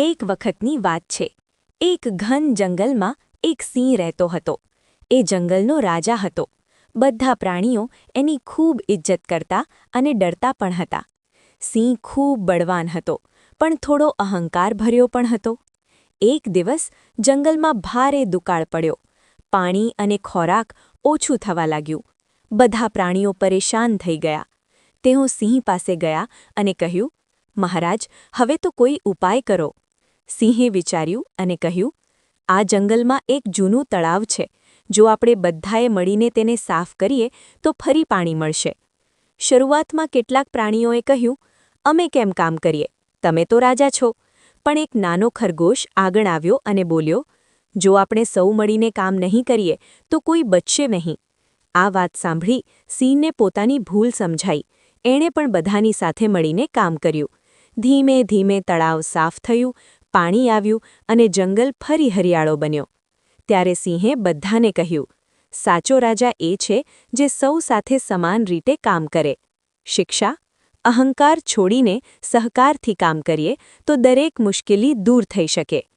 એક વખતની વાત છે. એક ઘન જંગલમાં એક સિંહ રહેતો હતો. એ જંગલનો રાજા હતો. બધા પ્રાણીઓ એની ખૂબ ઇજ્જત કરતા અને ડરતા પણ હતા. સિંહ ખૂબ બળવાન હતો, પણ થોડો અહંકાર ભર્યો પણ હતો. એક દિવસ જંગલમાં ભારે દુકાળ પડ્યો. પાણી અને ખોરાક ઓછું થવા લાગ્યું. બધા પ્રાણીઓ પરેશાન થઈ ગયા. તેઓ સિંહ પાસે ગયા અને કહ્યું, મહારાજ, હવે તો કોઈ ઉપાય કરો. સિંહે વિચાર્યું અને કહ્યું, આ જંગલમાં એક જૂનું તળાવ છે. જો આપણે બધાએ મળીને તેને સાફ કરીએ તો ફરી પાણી મળશે. શરૂઆતમાં કેટલાક પ્રાણીઓએ કહ્યું, અમે કેમ કામ કરીએ? તમે તો રાજા છો. પણ એક નાનો ખરગોશ આગળ આવ્યો અને બોલ્યો, જો આપણે સૌ મળીને કામ નહીં કરીએ તો કોઈ બચશે નહીં. આ વાત સાંભળી સિંહને પોતાની ભૂલ સમજાઈ. એણે પણ બધાની સાથે મળીને કામ કર્યું. ધીમે ધીમે તળાવ સાફ થયું, પાણી આવ્યું અને જંગલ ફરી હરિયાળો બન્યો. ત્યારે સિંહે બધાને કહ્યું, સાચો રાજા એ છે જે સૌ સાથે સમાન રીતે કામ કરે. શિક્ષા: અહંકાર છોડીને સહકારથી કામ કરીએ તો દરેક મુશ્કેલી દૂર થઈ શકે.